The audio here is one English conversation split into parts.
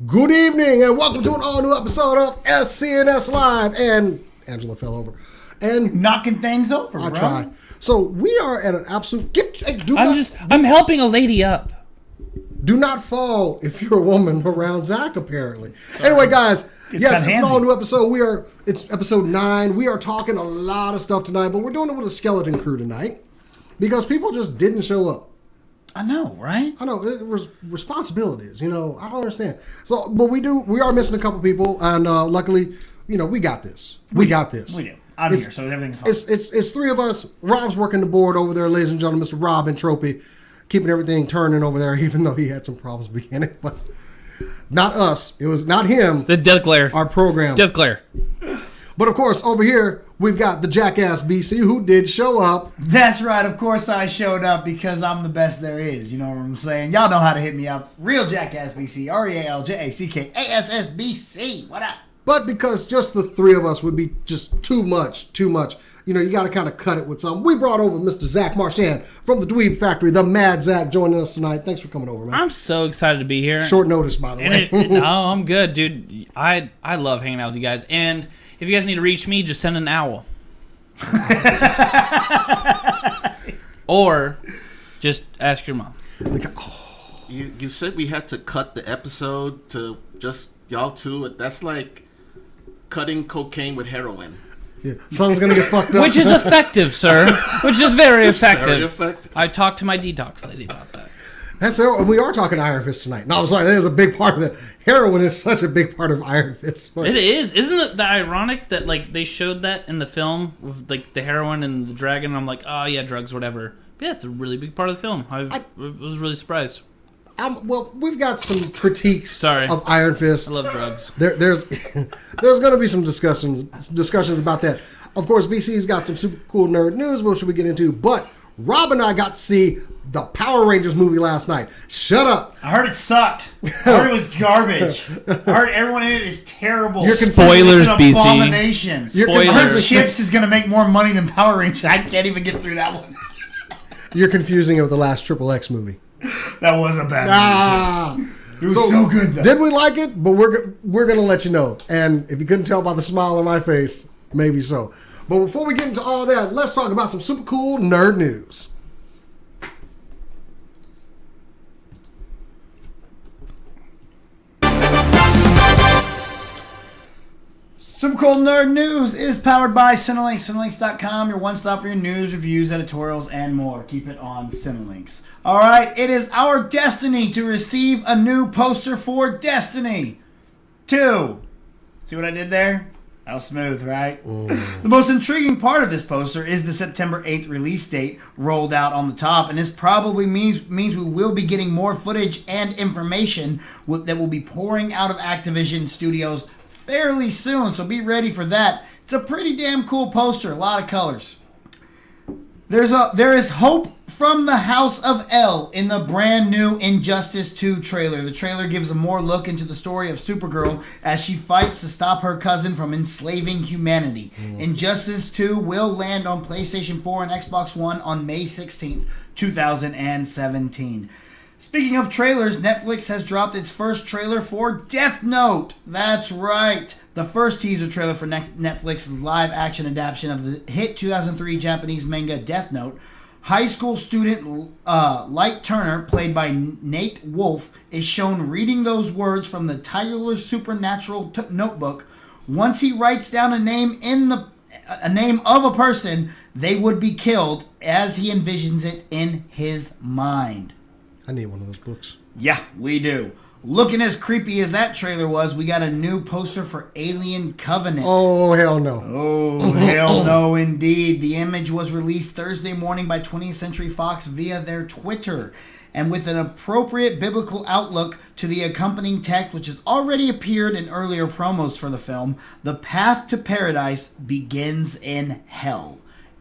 Good evening and welcome to an all-new episode of SCNS Live. And Angela fell over. And knocking things over, I bro. tried. So we are at an absolute... I'm helping a lady up. Do not fall if you're a woman around Zach, apparently. Anyway, guys, it's an all-new episode. It's episode 9. We are talking a lot of stuff tonight, but we're doing it with a skeleton crew tonight because people just didn't show up. I know, right? I know. It was responsibilities, I don't understand. So, but we are missing a couple people, and luckily, we got this. We got this. We do. I'm here, so everything's fine. It's three of us. Rob's working the board over there, ladies and gentlemen. Mr. Rob Entropy, keeping everything turning over there, even though he had some problems beginning. But not us. It was not him. The Death Glare. Our program. Death Glare. But of course, over here, we've got the Jackass BC who did show up. That's right. Of course I showed up because I'm the best there is. You know what I'm saying? Y'all know how to hit me up. Real Jackass BC. RealJackAssBC. What up? But because just the three of us would be just too much. You got to kind of cut it with something. We brought over Mr. Zack Marchand from the Dweeb Factory, the Mad Zack, joining us tonight. Thanks for coming over, man. I'm so excited to be here. Short notice, by the way. No, I'm good, dude. I love hanging out with you guys. And if you guys need to reach me, just send an owl. Or just ask your mom. You said we had to cut the episode to just y'all two. That's like cutting cocaine with heroin. Yeah. Someone's going to get fucked up. Which is effective, sir. Which is very effective. Very effective. I talked to my detox lady about that. We are talking Iron Fist tonight. No, I'm sorry. That is a big part of it. Heroin is such a big part of Iron Fist. It is. Isn't it the ironic that they showed that in the film with the heroin and the dragon? And I'm like, oh yeah, drugs, whatever. But yeah, it's a really big part of the film. I was really surprised. We've got some critiques of Iron Fist. I love drugs. There's going to be some discussions about that. Of course, BC's got some super cool nerd news, which we get into. But Rob and I got to see the Power Rangers movie last night. Shut up. I heard it sucked. I heard it was garbage. I heard everyone in it is terrible. Spoilers, it's an BC. Abomination. Spoilers. I heard Chips is going to make more money than Power Rangers. I can't even get through that one. You're confusing it with the last Triple X movie. That was a bad movie. It was so good, though. Did we like it? But we're going to let you know. And if you couldn't tell by the smile on my face, maybe so. But before we get into all that, let's talk about some super cool nerd news. Super Cool Nerd News is powered by Cinelinx. Cinelinx.com, your one-stop for your news, reviews, editorials, and more. Keep it on Cinelinx. All right, it is our destiny to receive a new poster for Destiny 2. See what I did there? That was smooth, right? The most intriguing part of this poster is the September 8th release date rolled out on the top, and this probably means we will be getting more footage and information that will be pouring out of Activision Studios fairly soon, so be ready for that. It's a pretty damn cool poster, a lot of colors. There is hope from the House of L in the brand new Injustice 2 trailer. The trailer gives a more look into the story of Supergirl as she fights to stop her cousin from enslaving humanity. Injustice 2 will land on PlayStation 4 and Xbox One on May 16th, 2017. Speaking of trailers, Netflix has dropped its first trailer for Death Note. That's right. The first teaser trailer for Netflix's live-action adaptation of the hit 2003 Japanese manga Death Note. High school student Light Turner, played by Nate Wolf, is shown reading those words from the Tyler Supernatural notebook. Once he writes down a name of a person, they would be killed as he envisions it in his mind. I need one of those books. Yeah, we do. Looking as creepy as that trailer was, we got a new poster for Alien Covenant. Oh, hell no. Oh, hell no, indeed. The image was released Thursday morning by 20th Century Fox via their Twitter. And with an appropriate biblical outlook to the accompanying text, which has already appeared in earlier promos for the film, the path to paradise begins in hell.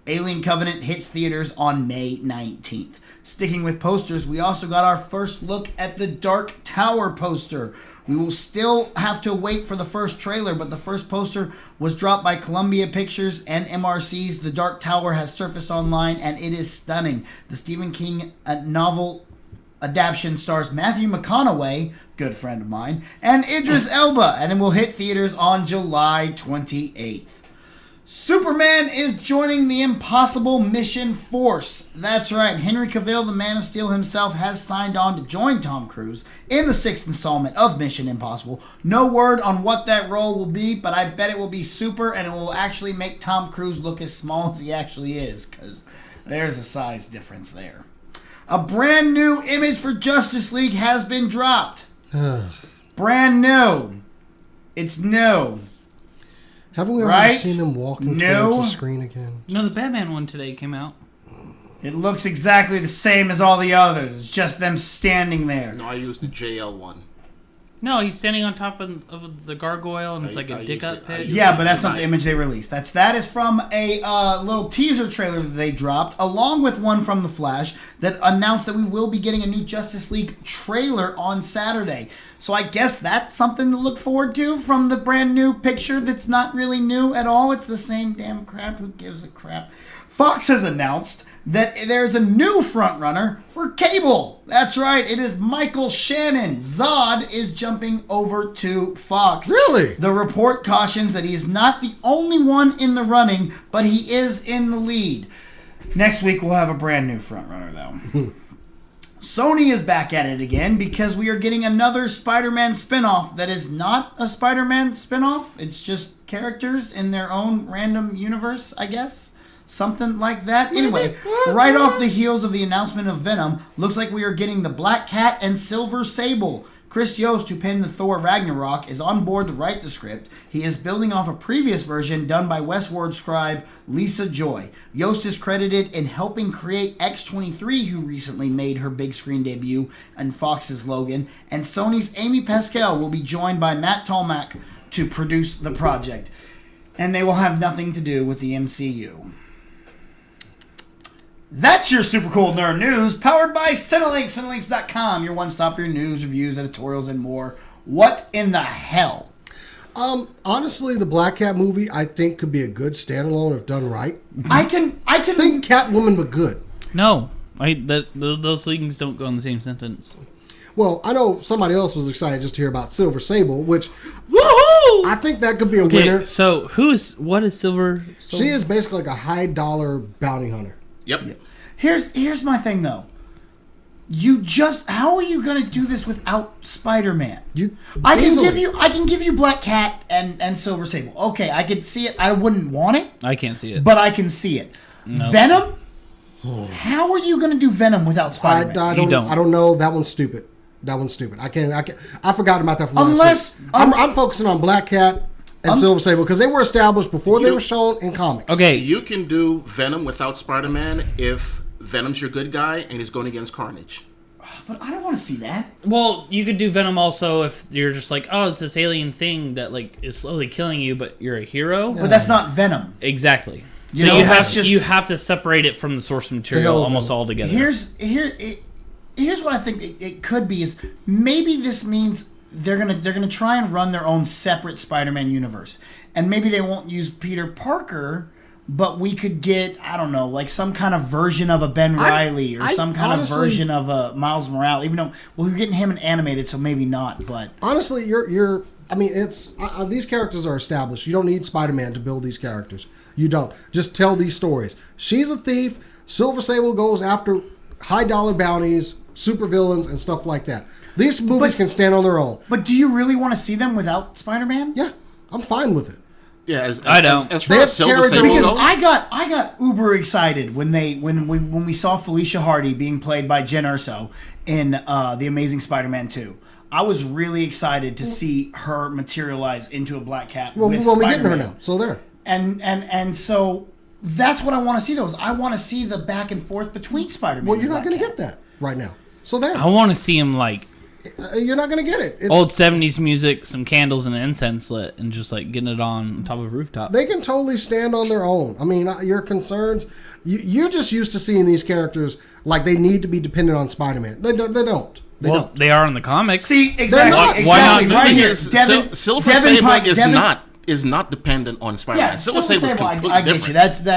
Alien Covenant hits theaters on May 19th. Sticking with posters, we also got our first look at the Dark Tower poster. We will still have to wait for the first trailer, but the first poster was dropped by Columbia Pictures and MRC's The Dark Tower has surfaced online, and it is stunning. The Stephen King novel adaptation stars Matthew McConaughey, good friend of mine, and Idris Elba, and it will hit theaters on July 28th. Superman is joining the Impossible Mission Force. That's right, Henry Cavill, the Man of Steel himself, has signed on to join Tom Cruise in the 6th installment of Mission Impossible. No word on what that role will be, but I bet it will be super, and it will actually make Tom Cruise look as small as he actually is, because there's a size difference there. A brand new image for Justice League has been dropped. Brand new. It's new. Haven't we already seen them walking towards the screen again? No, the Batman one today came out. It looks exactly the same as all the others. It's just them standing there. No, I used the JL one. No, he's standing on top of the gargoyle, and it's like a dick-up pig. Yeah, but that's not the image they released. That is from a little teaser trailer that they dropped, along with one from The Flash, that announced that we will be getting a new Justice League trailer on Saturday. So I guess that's something to look forward to from the brand new picture that's not really new at all. It's the same damn crap. Who gives a crap? Fox has announced that there's a new frontrunner for cable. That's right, it is Michael Shannon. Zod is jumping over to Fox. Really? The report cautions that he is not the only one in the running, but he is in the lead. Next week we'll have a brand new frontrunner, though. Sony is back at it again because we are getting another Spider-Man spinoff that is not a Spider-Man spinoff. It's just characters in their own random universe, I guess. Something like that. Anyway, right off the heels of the announcement of Venom, looks like we are getting the Black Cat and Silver Sable. Chris Yost, who penned the Thor Ragnarok, is on board to write the script. He is building off a previous version done by Westworld scribe Lisa Joy. Yost is credited in helping create X-23, who recently made her big screen debut in Fox's Logan. And Sony's Amy Pascal will be joined by Matt Tolmach to produce the project. And they will have nothing to do with the MCU. That's your super cool nerd news, powered by Cinelinx, Cinelinx.com, your one stop for your news, reviews, editorials, and more. What in the hell? Honestly, the Black Cat movie I think could be a good standalone if done right. I can think Catwoman, but good. No, those things don't go in the same sentence. Well, I know somebody else was excited just to hear about Silver Sable, which woohoo! I think that could be a winner. So what is Silver? She is basically like a high dollar bounty hunter. Yep. Here's my thing though. How are you gonna do this without Spider-Man? I can give you Black Cat and Silver Sable. Okay, I could see it. I wouldn't want it. I can't see it, but I can see it. No. Venom. How are you gonna do Venom without Spider-Man? I don't know. That one's stupid. I can't. I forgot about that. I'm focusing on Black Cat and Silver Sable because they were established before they were shown in comics. Okay, you can do Venom without Spider-Man if Venom's your good guy and he's going against Carnage. But I don't want to see that. Well, you could do Venom also if you're just like, oh, it's this alien thing that like is slowly killing you, but you're a hero. But that's not Venom. Exactly. You have to separate it from the source material almost altogether. Here's what I think it could be is maybe this means they're gonna try and run their own separate Spider-Man universe, and maybe they won't use Peter Parker, but we could get, I don't know, like some kind of version of a Ben Reilly or some kind of version of a Miles Morales. Even though we're getting him in animated, so maybe not. But honestly, these characters are established. You don't need Spider-Man to build these characters. You don't. Just tell these stories. She's a thief. Silver Sable goes after high dollar bounties, supervillains, and stuff like that. These movies can stand on their own. But do you really want to see them without Spider-Man? Yeah, I'm fine with it. Yeah, I don't. As far as Silver Sable goes, I got uber excited when we saw Felicia Hardy being played by Jen Erso in The Amazing Spider-Man 2. I was really excited to see her materialize into a Black Cat. Well, we're getting her now, so there. And so that's what I want to see. I want to see the back and forth between Spider-Man. Well, you're not going to get that right now. So there. I want to see him like. You're not going to get it. It's old 70s music, some candles and incense lit, and just like getting it on top of a rooftop. They can totally stand on their own. I mean, your concerns, you're just used to seeing these characters like they need to be dependent on Spider-Man. They don't. They are in the comics. See, exactly. Why not? Right here. Silver Sable is not dependent on Spider-Man. Yeah, Silver Sable's completely I get different. you.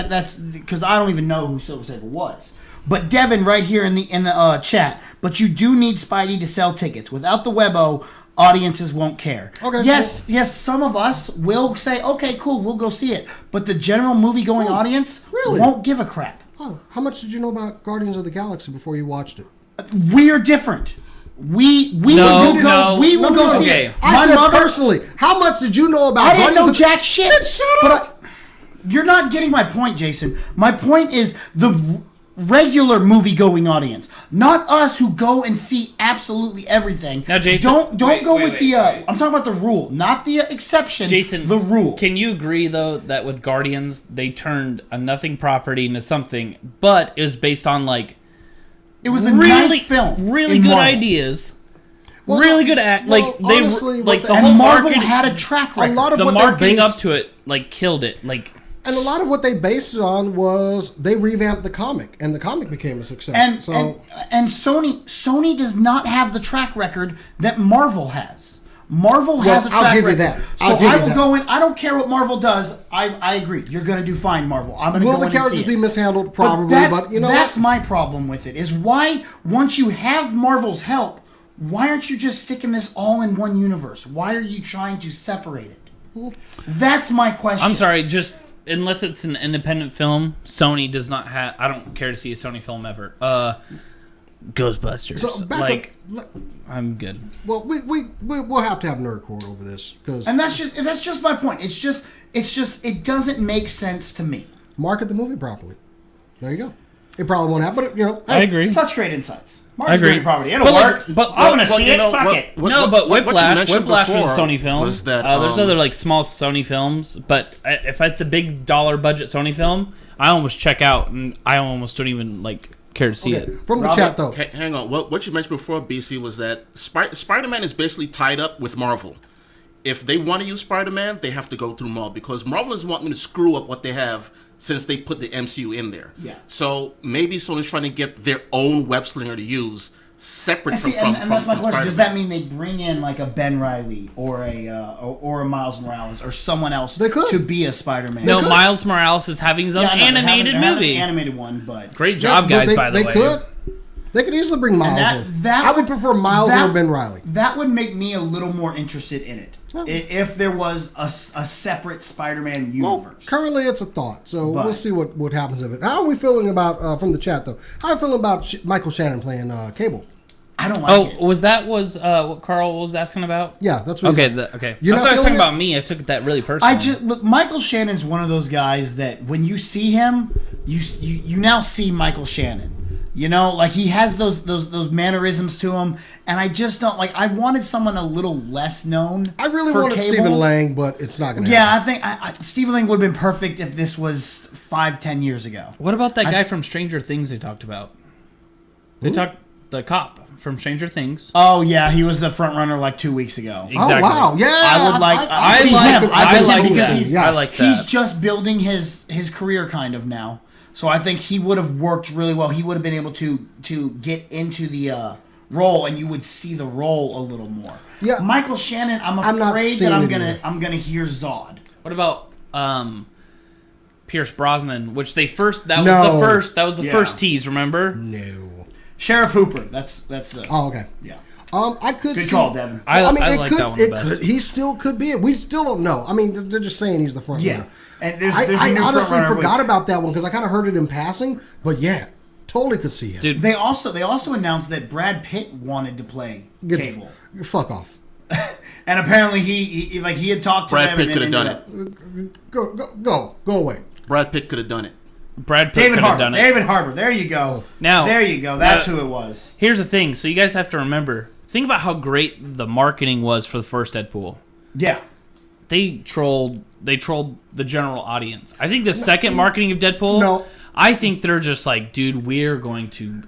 That's because I don't even know who Silver Sable was. But Devin, right here in the chat, but you do need Spidey to sell tickets. Without the Webbo, audiences won't care. Okay. Yes, some of us will say, okay, cool, we'll go see it. But the general movie-going audience won't give a crap. Oh, how much did you know about Guardians of the Galaxy before you watched it? We are different. We will go see it. I said personally, how much did you know about Guardians? I didn't know jack shit. Shut up. You're not getting my point, Jason. My point is the regular movie-going audience, not us who go and see absolutely everything. Now, Jason, don't go with the. I'm talking about the rule, not the exception. Jason, the rule. Can you agree though that with Guardians they turned a nothing property into something, but it was based on like it was the ninth film, really good Marvel. Ideas. Well, really good act. Like they honestly, like the and whole Marvel marketing, had a track record. A lot of the what marketing they up to it like killed it. Like. And a lot of what they based it on was they revamped the comic, and the comic became a success. And Sony does not have the track record that Marvel has. Marvel has a track record. I'll give you that. So I will go in. I don't care what Marvel does. I agree. You're going to do fine, Marvel. I'm going to go in and see it. Will the characters be mishandled? Probably, but you know that's my problem with it. Is why once you have Marvel's help, why aren't you just sticking this all in one universe? Why are you trying to separate it? That's my question. I'm sorry, just. Unless it's an independent film, Sony does not have. I don't care to see a Sony film ever. Ghostbusters. So I'm good. Well, we'll have to have nerd court over this and that's just my point. It's just it doesn't make sense to me. Market the movie properly. There you go. It probably won't happen, but hey, I agree. Such great insights. I agree. Property. It'll work. But I'm gonna see it. Fuck it. But Whiplash was a Sony film. Was that, there's other like small Sony films, but if it's a big dollar budget Sony film, I almost check out, and I almost don't even like care to see it. From the chat though. Hang on. What you mentioned before, BC, was that Spider-Man is basically tied up with Marvel. If they want to use Spider-Man, they have to go through Marvel because Marvel is wanting to screw up what they have since they put the MCU in there. Yeah. So maybe Sony's trying to get their own web slinger to use separate from that's my question. Spider-Man. Does that mean they bring in like a Ben Reilly or a Miles Morales or someone else to be a Spider-Man? No, Miles Morales is having his own animated movie. An animated one, but great job, guys. By the way, they could easily bring Miles in. I would prefer Miles over Ben Reilly. That would make me a little more interested in it. If there was a separate Spider-Man universe. Well, currently it's a thought, so we'll see what happens of it. How are we feeling about, from the chat though, how are you feeling about Michael Shannon playing Cable? I don't like it. Was what Carl was asking about? Yeah, that's what okay. Okay. I thought I was talking about me. I took that really personally. Look, Michael Shannon's one of those guys that when you see him, you now see Michael Shannon. You know, like he has those mannerisms to him, and I just don't like. I wanted someone a little less known. I really wanted Stephen Lang, but it's not going to happen. I think Stephen Lang would have been perfect if this was 5-10 years ago. What about that guy from Stranger Things they talked about? The cop from Stranger Things. Oh yeah, he was the front runner like 2 weeks ago. Exactly. Oh wow, yeah. I would like. I like that. He's just building his career kind of now. So I think he would have worked really well. He would have been able to get into the role, and you would see the role a little more. Yeah, Michael Shannon. I'm afraid that I'm gonna hear Zod. What about Pierce Brosnan? Which that was the first tease. Remember? No. Sheriff Hooper. That's the. Oh okay. Yeah. I could Good see, call, Devin. I like that one the best. He still could be it. We still don't know. I mean, they're just saying he's the front runner. And there's I honestly forgot about that one because I kind of heard it in passing. But yeah, totally could see him. Dude, they also announced that Brad Pitt wanted to play Cable. Fuck off. And apparently he had talked to Brad them. Pitt could have done it. Go away. Brad Pitt could have done it. Brad Pitt could have done it. David Harbour. There you go. There you go. That's who it was. Here's the thing. So you guys have to remember. Think about how great the marketing was for the first Deadpool. Yeah. They trolled the general audience. I think the second marketing of Deadpool, I think they're just like, dude, we're going to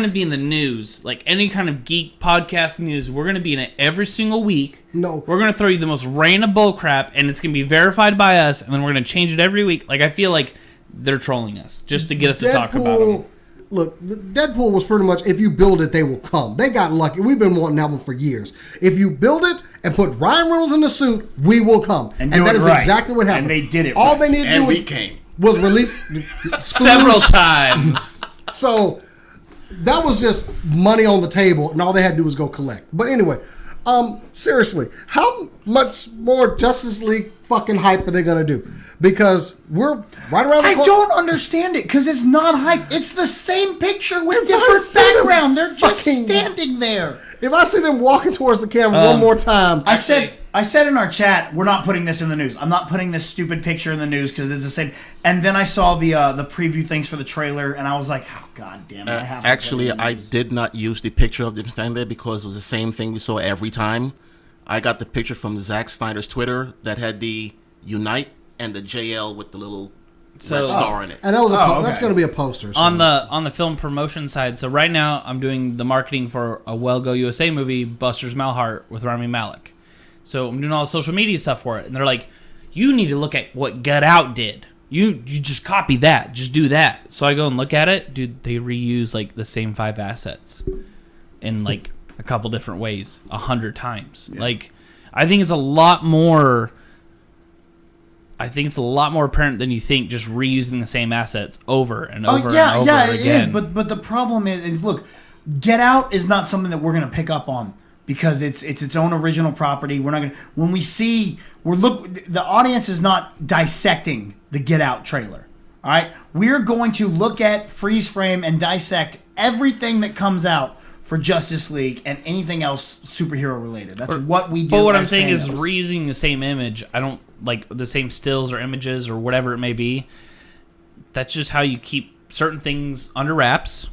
be in the news, like any kind of geek podcast news. We're going to be in it every single week. No. We're going to throw you the most random bull crap, and it's going to be verified by us, and then we're going to change it every week. Like, I feel like they're trolling us just to get us to talk about them. Look, Deadpool was pretty much, if you build it, they will come. They got lucky. We've been wanting that one for years. If you build it and put Ryan Reynolds in the suit, we will come. And that is exactly what happened. And they did it. All they needed to do was release several times. So that was just money on the table, and all they had to do was go collect. But anyway, seriously, how much more Justice League fucking hype are they gonna do? Because we're right around the corner. I don't understand it because it's not hype. It's the same picture with different background. They're just standing there. If I see them walking towards the camera one more time, I said in our chat, we're not putting this in the news. I'm not putting this stupid picture in the news because it's the same. And then I saw the preview things for the trailer, and I was like, oh, God damn it. I did not use the picture of them standing there because it was the same thing we saw every time. I got the picture from Zack Snyder's Twitter that had the Unite and the JL with the little red star in it. And that was that's going to be a poster. So. On the film promotion side, so right now I'm doing the marketing for a Well Go USA movie, Buster's Malheart, with Rami Malek. So I'm doing all the social media stuff for it, and they're like, you need to look at what Get Out did. You just copy that. Just do that. So I go and look at it. Dude, they reuse like the same 5 assets in like a couple different ways 100 times. Yeah. Like, I think it's a lot more apparent than you think, just reusing the same assets over and over and over again. It is. But the problem is, look, Get Out is not something that we're going to pick up on because it's its own original property. We're not going to. When we see, the audience is not dissecting the Get Out trailer. All right, we're going to look at freeze frame and dissect everything that comes out for Justice League and anything else superhero related. That's what we do. But what I'm saying is reusing the same image. I don't like the same stills or images or whatever it may be. That's just how you keep certain things under wraps,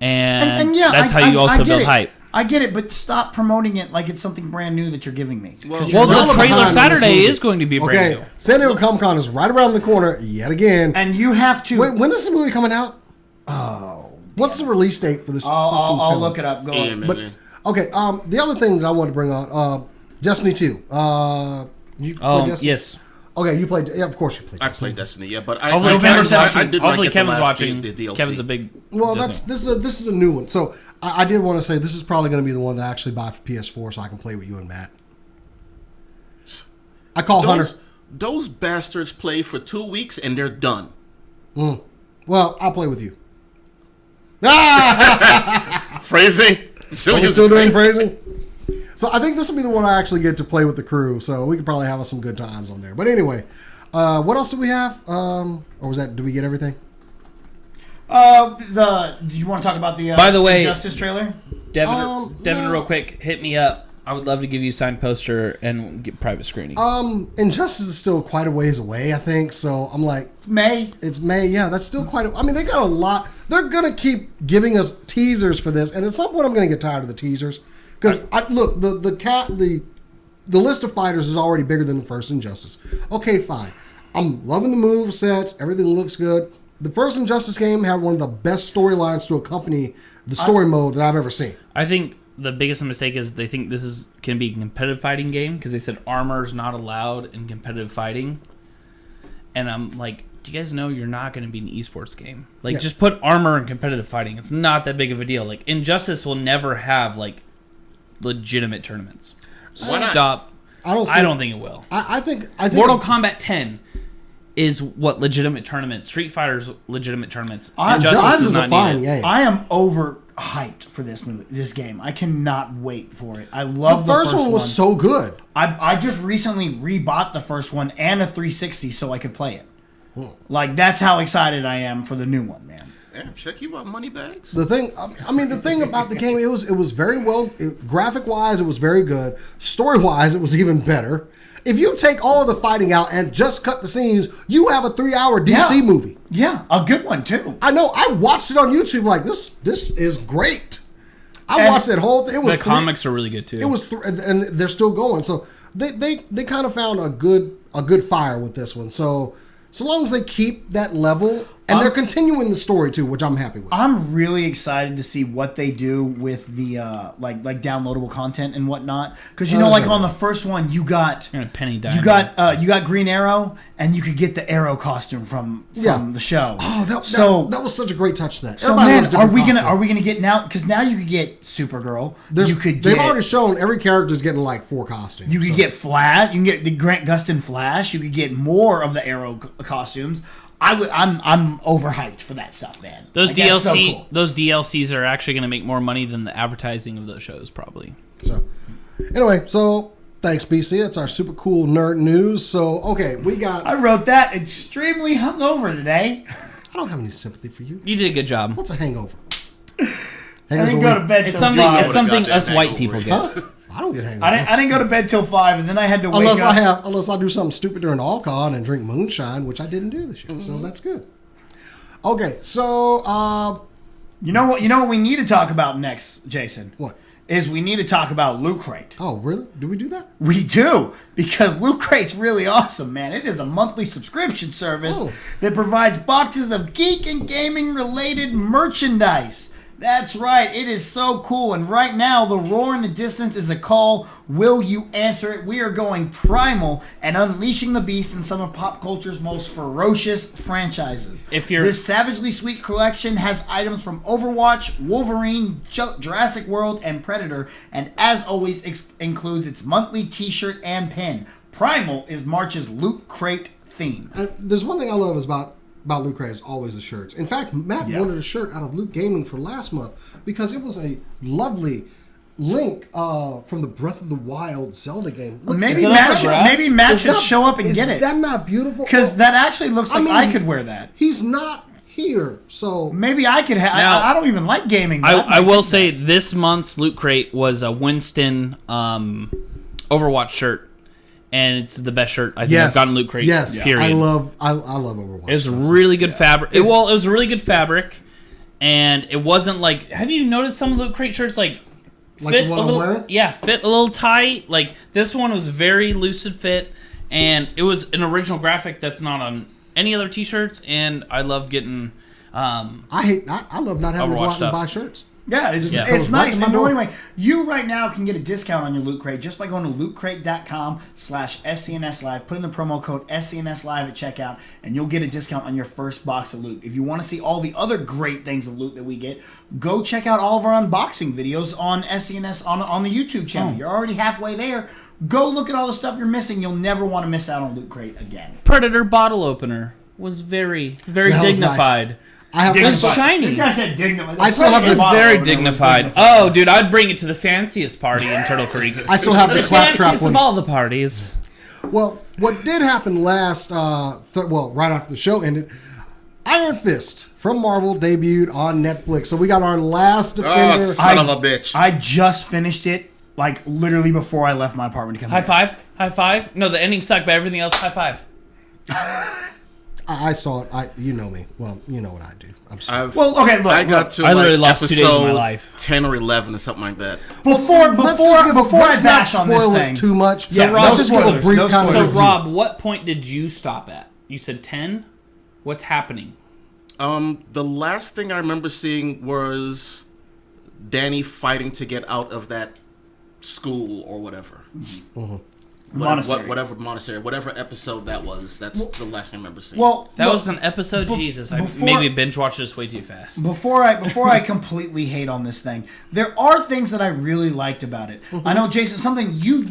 and that's how you also build hype. I get it, but stop promoting it like it's something brand new that you're giving me. Well, the trailer Saturday is going to be brand new. San Diego Comic-Con is right around the corner yet again. And you have to... Wait, when is the movie coming out? What's the release date for this I'll look it up. Go on. Okay, the other thing that I wanted to bring on, Destiny 2. You played Destiny? Yes. Okay, you played... Yeah, of course you played Destiny. I played Destiny, yeah, but hopefully Kevin's watching. The DLC. Kevin's a big... Well, this is a new one. So I did want to say this is probably going to be the one that I actually buy for PS4 so I can play with you and Matt. I call Hunter. Those bastards play for 2 weeks and they're done. Well, I'll play with you. Phrasing? Are we still doing phrasing? So I think this will be the one I actually get to play with the crew. So we could probably have some good times on there. But anyway, what else do we have? Or was that? Did we get everything? Did you want to talk about the by the way Justice trailer? Devin, real quick, hit me up. I would love to give you a signed poster and get private screening. Injustice is still quite a ways away, I think. So I'm like, May. It's May. Yeah, that's still quite. I mean, they got a lot. They're gonna keep giving us teasers for this, and at some point, I'm gonna get tired of the teasers because look, the list of fighters is already bigger than the first Injustice. Okay, fine. I'm loving the move sets. Everything looks good. The first Injustice game had one of the best storylines to accompany the story mode that I've ever seen. I think the biggest mistake is they think this can be a competitive fighting game because they said armor is not allowed in competitive fighting. And I'm like, do you guys know you're not going to be an esports game? Like, just put armor in competitive fighting. It's not that big of a deal. Like, Injustice will never have, like, legitimate tournaments. Why not? Stop. I don't think it will. I think Mortal Kombat 10 is what legitimate tournaments. Street Fighter's legitimate tournaments. Injustice is a fine game. I am overhyped for this game. I cannot wait for it. I love the first one. Was so good. I just recently rebought the first one and a 360 so I could play it. Like, that's how excited I am for the new one, man. Yeah, check you out, money bags. The thing about the game, it was very well, graphic wise, it was very good. Story wise, it was even better. If you take all of the fighting out and just cut the scenes, you have a 3-hour DC movie. Yeah, a good one too. I know. I watched it on YouTube. Like, this is great. I watched that whole thing. The comics are really good too. It was, and they're still going. So they kind of found a good fire with this one. So long as they keep that level, and they're continuing the story too, which I'm happy with. I'm really excited to see what they do with the like downloadable content and whatnot. Because like on the first one, you got Penny Diamond. You got Green Arrow, and you could get the Arrow costume from the show. Oh, that was such a great touch. That so man, are we gonna get now? Because now you could get Supergirl. They've already shown every character's getting like 4 costumes. You could get Flash. You can get the Grant Gustin Flash. You could get more of the Arrow costumes. I'm overhyped for that stuff, man. Those like, that's so DLC, cool. those DLCs are actually going to make more money than the advertising of those shows, probably. So, anyway, thanks, BC. It's our super cool nerd news. So, okay, we got. I wrote that extremely hungover today. I don't have any sympathy for you. You did a good job. What's a hangover? I didn't go to bed It's till something. 5. It's something us white people get. Huh? I don't get hangovers. I didn't go to bed till 5, and then I had to wake up. Unless I do something stupid during All-Con and drink moonshine, which I didn't do this year. So that's good. Okay, so You know what we need to talk about next, Jason? What? Is we need to talk about Loot Crate. Oh, really? Do we do that? We do, because Loot Crate's really awesome, man. It is a monthly subscription service that provides boxes of geek and gaming related merchandise. That's right, it is so cool. And right now, the roar in the distance is a call. Will you answer it? We are going primal and unleashing the beast in some of pop culture's most ferocious franchises. This savagely sweet collection has items from Overwatch, Wolverine, Jurassic World, and Predator, and as always, includes its monthly t-shirt and pin. Primal is March's Loot Crate theme. There's one thing I love is about Loot Crate is always the shirts. In fact, Matt wanted a shirt out of Loot Gaming for last month because it was a lovely Link from the Breath of the Wild Zelda game. Look, maybe Matt should show up and get it. Is that not beautiful? Because that actually looks like I could wear that. He's not here, so maybe I could have. I don't even like gaming. I will say this month's Loot Crate was a Winston Overwatch shirt. And it's the best shirt I think I've gotten Loot Crate. Yes, period. I love Overwatch. It was really good fabric. It was really good fabric, and it wasn't like. Have you noticed some Loot Crate shirts fit the one a little? I'm wearing? Yeah, fit a little tight. Like this one was very lucid fit, and it was an original graphic that's not on any other T-shirts. And I love getting. I love not having to go out and buy shirts. Yeah, it's nice. And anyway, you right now can get a discount on your Loot Crate just by going to lootcrate.com/SCNS Live. Put in the promo code SCNS Live at checkout, and you'll get a discount on your first box of loot. If you want to see all the other great things of loot that we get, go check out all of our unboxing videos on SCNS on the YouTube channel. You're already halfway there. Go look at all the stuff you're missing. You'll never want to miss out on Loot Crate again. Predator bottle opener was very, very dignified. Nice. It was shiny. This guy said dignified. I still have this very dignified. Oh, dude, I'd bring it to the fanciest party in Turtle Creek. I still have the claptrap one. Of all the parties. Well, what did happen last? Right after the show ended, Iron Fist from Marvel debuted on Netflix. So we got our last Defender. Oh, son of a bitch! I just finished it, like literally before I left my apartment to come. High five! High five! No, the ending sucked, but everything else, high five. I saw it. You know me. Well, you know what I do. I'm sorry. Look. I got to I literally lost 2 days of my life. 10 or 11 or something like that. Before I bash on this thing too much. Yeah, so let's just give a brief kind of So, review. Rob, what point did you stop at? You said 10? What's happening? The last thing I remember seeing was Danny fighting to get out of that school or whatever. Mm-hmm. Whatever episode that was. That's the last thing I remember seeing. That was an episode. Jesus, I maybe binge watched this way too fast. Before I completely hate on this thing, there are things that I really liked about it. Mm-hmm. I know, Jason,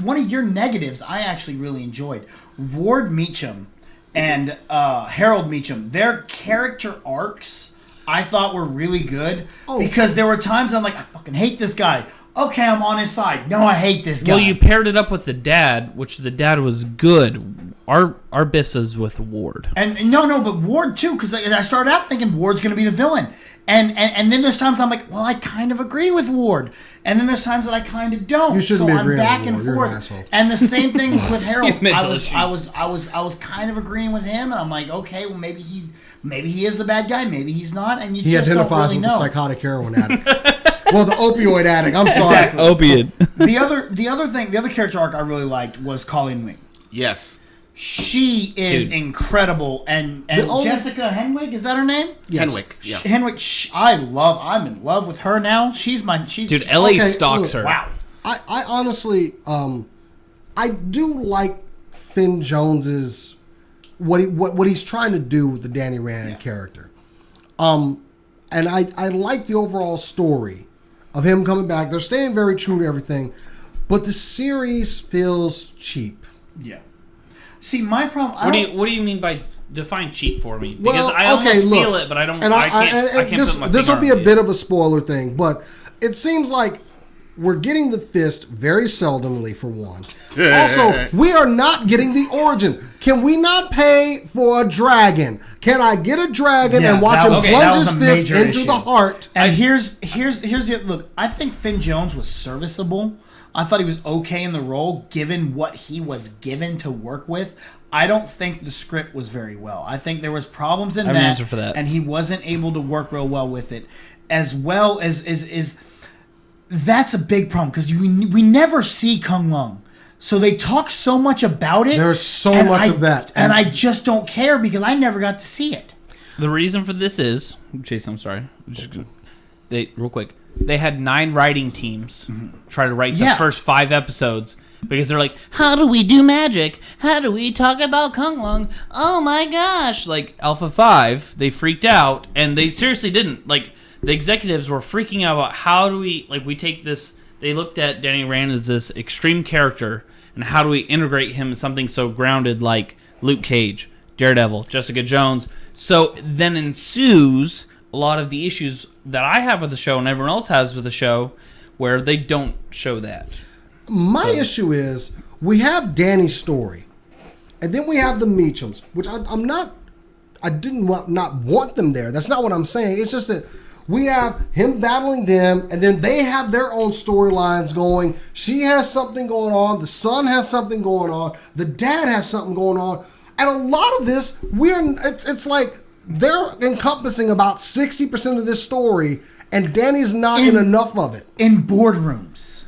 one of your negatives I actually really enjoyed. Ward Meacham and Harold Meacham, their character arcs I thought were really good because there were times I'm like, I fucking hate this guy. Okay, I'm on his side. No, I hate this guy. Well, you paired it up with the dad, which the dad was good. Our Biss is with Ward. And no, but Ward too, because I started out thinking Ward's going to be the villain. And then there's times I'm like, well, I kind of agree with Ward. And then there's times that I kind of don't. You shouldn't be I'm back with and Ward. forth. And the same thing with Harold. I was kind of agreeing with him, and I'm like, okay, well maybe he is the bad guy, maybe he's not, and he just identifies don't really with know. the psychotic heroin addict. Well, the opioid addict. I'm sorry. Exactly. Opiate. The other character arc I really liked was Colleen Wing. Yes. She is incredible, and Jessica Henwick, is that her name? Yes. Henwick, yeah. Henwick, I'm in love with her now. She's dude. LA stalks her. Wow. I honestly, I do like Finn Jones's what he's trying to do with the Danny Rand character, and I like the overall story of him coming back. They're staying very true to everything, but the series feels cheap. Yeah. See, my problem. What do you mean by define cheap for me because I almost feel it, but I don't. And I can't put my this will be finger a bit of a spoiler thing, but it seems like we're getting the fist very seldomly for one. Also, we are not getting the origin. Can we not pay for a dragon? Can I get a dragon and watch him plunge his fist into the heart? And here's the look. I think Finn Jones was serviceable. I thought he was okay in the role, given what he was given to work with. I don't think the script was very well. I think there was problems in I have an answer for that. and he wasn't able to work real well with it. As well as that's a big problem because we never see Kung Lung. So they talk so much about it. There's so much of that. And I just don't care because I never got to see it. The reason for this is, Chase, I'm sorry. Real quick. They had 9 writing teams try to write the first 5 episodes because they're like, how do we do magic? How do we talk about Kung Lung? Oh my gosh. Like Alpha 5, they freaked out and they seriously didn't. Like the executives were freaking out about how do we take this. They looked at Danny Rand as this extreme character and how do we integrate him in something so grounded like Luke Cage, Daredevil, Jessica Jones. So then ensues a lot of the issues that I have with the show and everyone else has with the show where they don't show that. My issue is we have Danny's story and then we have the Meachums, which I didn't not want them there. That's not what I'm saying. It's just that we have him battling them and then they have their own storylines going. She has something going on. The son has something going on. The dad has something going on. And a lot of this, it's like they're encompassing about 60% of this story, and Danny's not in enough of it. In boardrooms.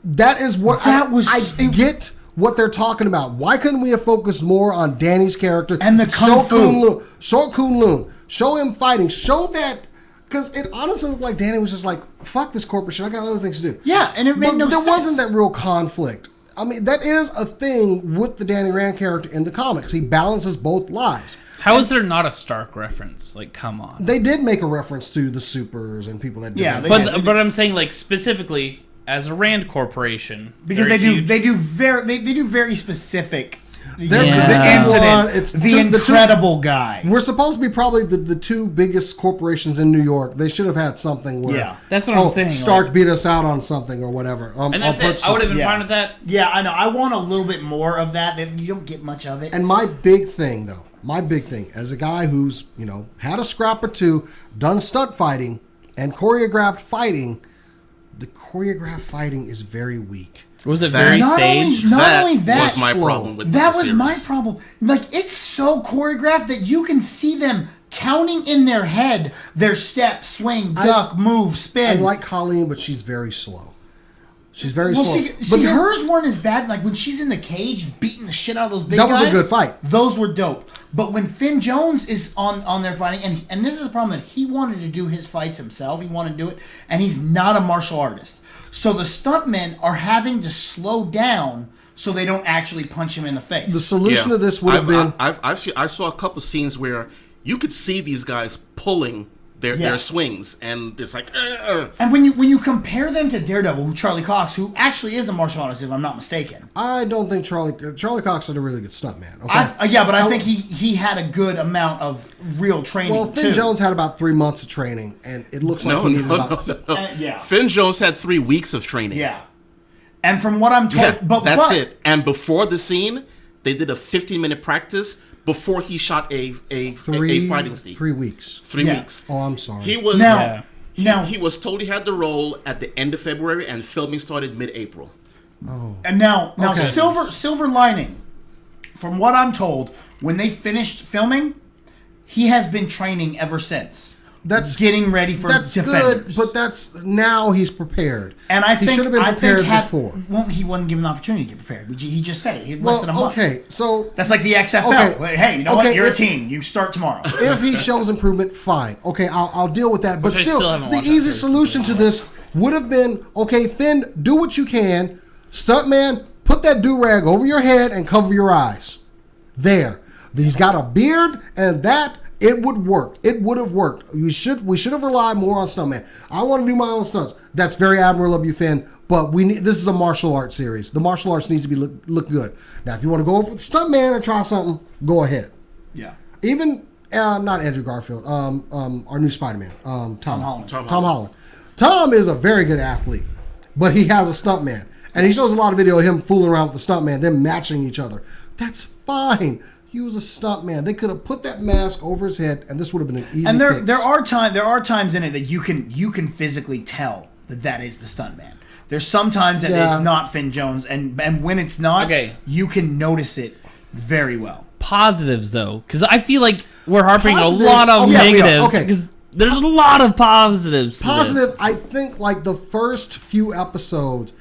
That is what I get what they're talking about. Why couldn't we have focused more on Danny's character and the Kung Fu? Show Kunlun. Show him fighting. Show that. Because it honestly looked like Danny was just like, fuck this corporate shit. I got other things to do. Yeah, and it made no sense. There wasn't that real conflict. I mean, that is a thing with the Danny Rand character in the comics. He balances both lives. How is there not a Stark reference? Like, come on. They did make a reference to the supers and people that did that. But I'm saying, like, specifically as a Rand corporation, because they do very specific. The incident, the incredible guy. We're supposed to be probably the 2 biggest corporations in New York. They should have had something where that's what I'm saying. Stark beat us out on something or whatever. And that's it. I would have been fine with that. Yeah, I know. I want a little bit more of that. You don't get much of it. And my big thing, as a guy who's had a scrap or 2, done stunt fighting and choreographed fighting, the choreographed fighting is very weak. Was it very staged? Not only that was my problem with that was my problem. Like, it's so choreographed that you can see them counting in their head their step, swing, duck, move, spin. I like Colleen, but she's very slow. She's very slow. See, hers weren't as bad. Like, when she's in the cage beating the shit out of those big guys. That was a good fight. Those were dope. But when Finn Jones is on there fighting, and this is the problem, that he wanted to do his fights himself. He wanted to do it, and he's not a martial artist. So the stuntmen are having to slow down so they don't actually punch him in the face. The solution to this would have been... I saw a couple scenes where you could see these guys pulling their swings, and it's like... And when you compare them to Daredevil, who Charlie Cox, who actually is a martial artist, if I'm not mistaken. I don't think Charlie Cox had a really good stuntman. Okay? I think he had a good amount of real training. Well, Finn Jones had about 3 months of training, and it looks like he needed about... Finn Jones had 3 weeks of training. Yeah. And from what I'm told... That's it. And before the scene, they did a 15-minute practice before he shot a fighting scene. 3 weeks. 3 weeks. Oh, I'm sorry. He was he was told he had the role at the end of February, and filming started mid-April. Oh. And now Silver Lining, from what I'm told, when they finished filming, he has been training ever since. That's getting ready for Defenders. Good, but that's now he's prepared. And I think he should have been prepared before. Well, he wasn't given the opportunity to get prepared. He just said it. He less than a month. Okay, so that's like the XFL. Okay, hey, you know what? You're a team. You start tomorrow. If he shows improvement, fine. Okay, I'll deal with that. But still the easy solution to this would have been, okay, Finn, do what you can. Stuntman, put that do-rag over your head and cover your eyes. There. He's got a beard, and that. It would work. It would have worked. We should have relied more on stuntman. I want to do my own stunts. That's very admirable of you, Finn. But this is a martial arts series. The martial arts needs to be look good. Now, if you want to go over the stuntman and try something, go ahead. Yeah. Even not Andrew Garfield. Our new Spider-Man. Tom Holland. Tom Holland. Tom is a very good athlete, but he has a stuntman, and he shows a lot of video of him fooling around with the stuntman, them matching each other. That's fine. Use a stuntman. They could have put that mask over his head, and this would have been an easy. And fix. there are times in it that you can physically tell that is the stuntman. There's sometimes that it's not Finn Jones, and when it's not, you can notice it very well. Positives though, because I feel like we're harping a lot of negatives. Because there's a lot of positives. Positive, I think, like the first few episodes,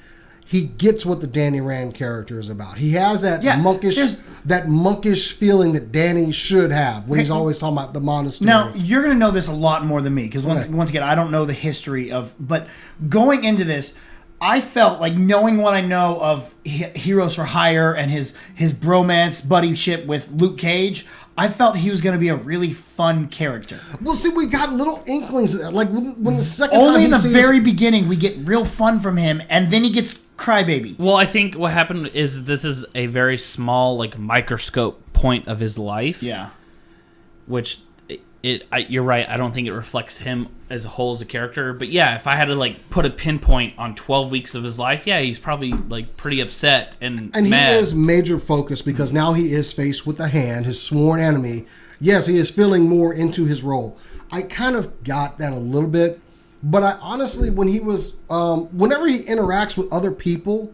he gets what the Danny Rand character is about. He has that monkish feeling that Danny should have when he's always talking about the monastery. Now, you're going to know this a lot more than me, because once again, I don't know the history of... But going into this, I felt like, knowing what I know of Heroes for Hire and his bromance buddyship with Luke Cage, I felt he was going to be a really fun character. Well, see, we got little inklings of that. Like, when the second Only in the very beginning, we get real fun from him, and then he gets crybaby. Well, I think what happened is this is a very small, like, microscope point of his life. Yeah. Which, you're right, I don't think it reflects him as a whole as a character. But yeah, if I had to, like, put a pinpoint on 12 weeks of his life, yeah, he's probably, like, pretty upset and mad. He is major focus because now he is faced with the Hand, his sworn enemy. Yes, he is feeling more into his role. I kind of got that a little bit. But I honestly, when he was, whenever he interacts with other people,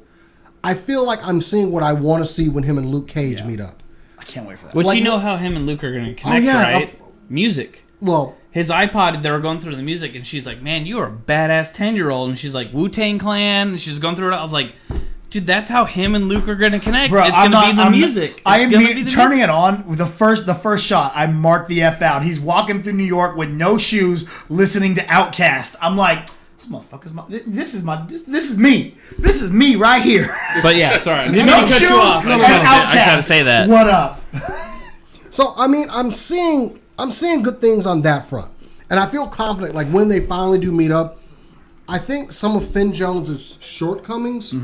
I feel like I'm seeing what I want to see when him and Luke Cage meet up. I can't wait for that. Which, you know how him and Luke are going to connect, right? Music. Well, his iPod, they were going through the music, and she's like, man, you are a badass 10-year-old. And she's like, Wu-Tang Clan. And she's going through it. I was like, dude, that's how him and Luke are going to connect. Bro, it's going to be the music. I am turning it on. The first shot, I marked the F out. He's walking through New York with no shoes, listening to Outkast. I'm like, this motherfucker's this is me. This is me right here. But yeah, sorry. No cut you off. I gotta say that. What up? So I mean, I'm seeing good things on that front, and I feel confident. Like when they finally do meet up, I think some of Finn Jones's shortcomings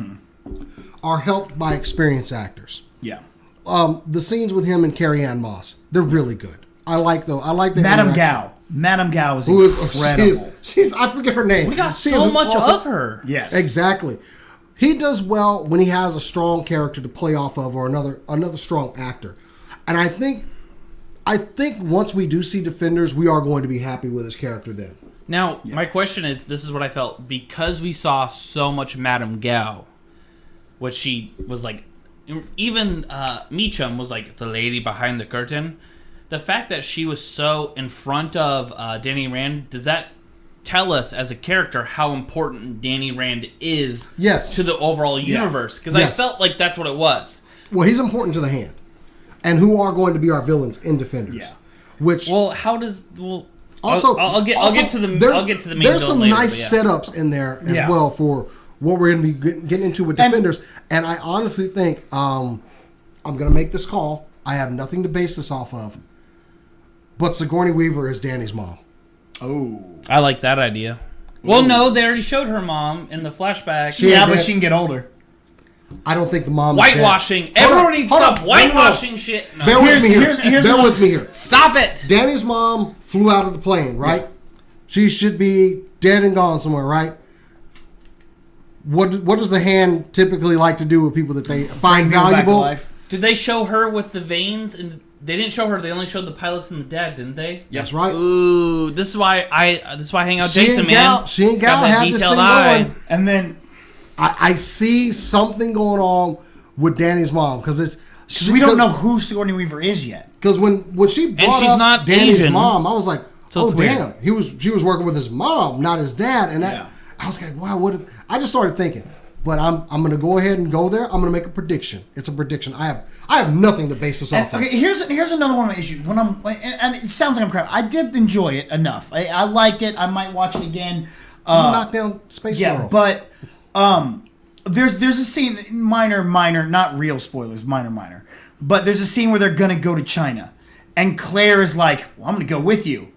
are helped by experienced actors. Yeah. The scenes with him and Carrie-Anne Moss, they're really good. I like the Madame Gao. Madame Gao is incredible. She's I forget her name. We got so much of her. Yes. Exactly. He does well when he has a strong character to play off of or another strong actor. And I think once we do see Defenders, we are going to be happy with his character then. Now, my question is, this is what I felt. Because we saw so much Madame Gao, which she was like, even Meacham was like the lady behind the curtain. The fact that she was so in front of Danny Rand, does that tell us as a character how important Danny Rand is to the overall universe? Because I felt like that's what it was. Well, he's important to the Hand. And who are going to be our villains in Defenders? Yeah. How does also I'll get to the main villain. There's some nice setups in there as well for what we're going to be getting into with Defenders. And I honestly think I'm going to make this call. I have nothing to base this off of. But Sigourney Weaver is Danny's mom. Oh. I like that idea. Well, no, they already showed her mom in the flashback. But she can get older. I don't think the mom whitewashing. Is Everyone needs to stop whitewashing shit. No. Bear with me here. Bear with me here. Stop it. Danny's mom flew out of the plane, right? Yeah. She should be dead and gone somewhere, right? What does the Hand typically like to do with people that they find valuable? Did they show her with the veins? And they didn't show her. They only showed the pilots and the dad, didn't they? That's right. Ooh, this is why I hang out Jason, man. She ain't got to have this thing going. And then I see something going on with Danny's mom because we don't know who Sigourney Weaver is yet. Because when she brought up Danny's mom, I was like, oh damn, she was working with his mom, not his dad, and I was like, wow, I just started thinking. But I'm going to go ahead and go there. I'm going to make a prediction. It's a prediction. I have nothing to base this off of. Okay, here's another one of my issues. When and it sounds like I'm crap. I did enjoy it enough. I liked it. I might watch it again. Knock down Space World. But there's a scene, minor, not real spoilers, minor. But there's a scene where they're going to go to China. And Claire is like, well, I'm going to go with you.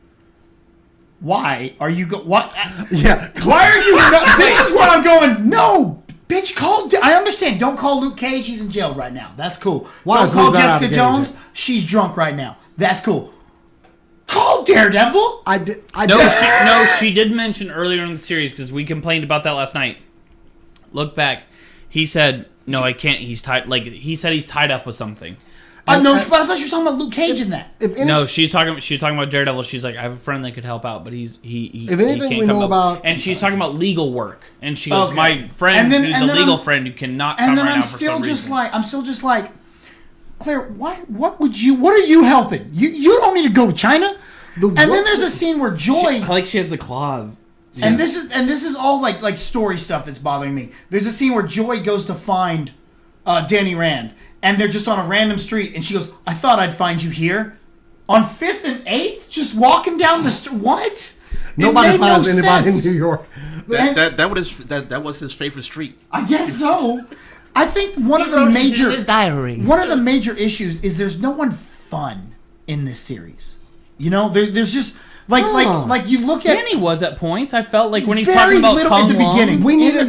Why are you what? Yeah. Why are you this is what I'm going, no. Bitch, I understand. Don't call Luke Cage. He's in jail right now. That's cool. Don't call Jessica Jones. She's drunk right now. That's cool. called Daredevil. She did mention earlier in the series because we complained about that last night. Look back. He said, "No, I can't. He's tied." Like he said, he's tied up with something. No, but I thought you were talking about Luke Cage in that. No, she's talking about Daredevil. She's like, I have a friend that could help out, but he if anything he we know about, and she's talking about legal work, and she goes, my friend who's a legal friend who cannot come right now for some reason. I'm still just like, Claire, what are you helping? You don't need to go to China. Then there's a scene where Joy, I like she has the claws. And this is all like story stuff that's bothering me. There's a scene where Joy goes to find Danny Rand, and they're just on a random street, and she goes, "I thought I'd find you here, on 5th and 8th, just walking down the street." What? Nobody finds anybody in New York. That was his favorite street. I guess so. I think one of the major issues is there's no one fun in this series. You know, there's just. Like you look at Danny was at points. I felt like when he's talking about at the beginning. We needed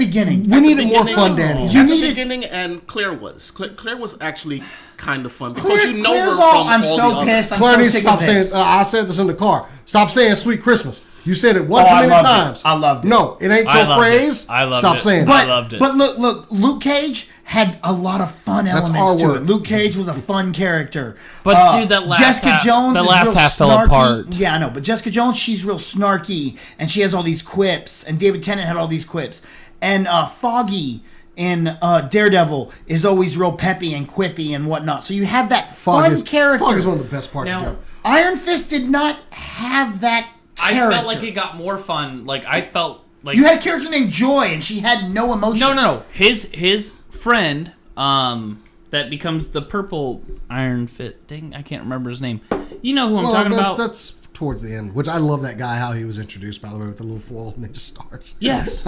more fun, Danny. At the beginning, and Claire was. Claire was actually kind of fun because you know her from I'm all so the pissed. other. Claire needs to stop saying. I said this in the car. Stop saying "Sweet Christmas." You said it one too many times. I loved it. No, it ain't your phrase. I loved Stop it. saying it. I loved it. But look, Luke Cage had a lot of fun elements to it. Luke Cage was a fun character. But dude, that last Jessica half, Jones that is last real half fell snarky. apart. Yeah, I know. But Jessica Jones, she's real snarky, and she has all these quips. And David Tennant had all these quips. And Foggy in Daredevil is always real peppy and quippy and whatnot. So you have that fun character. Fog is one of the best parts of Daredevil. Iron Fist did not have that character. I felt like it got more fun. Like I felt like you had a character named Joy, and she had no emotion. No. His friend, that becomes the purple Iron Fist thing. I can't remember his name. You know who I'm talking about? That's towards the end, which I love that guy, how he was introduced, by the way, with the little foil ninja stars. Yes.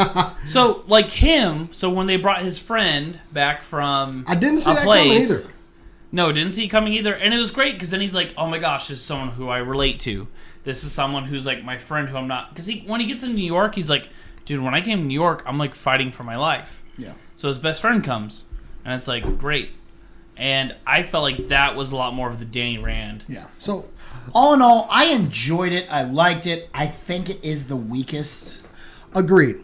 So like him. So when they brought his friend back from I didn't see that coming either. No, didn't see it coming either, and it was great because then he's like, "Oh my gosh, this is someone who I relate to. This is someone who's like my friend who I'm not." Because when he gets in New York, he's like, "Dude, when I came to New York, I'm like fighting for my life." Yeah. So his best friend comes, and it's like great, and I felt like that was a lot more of the Danny Rand. Yeah. So, all in all, I enjoyed it. I liked it. I think it is the weakest. Agreed.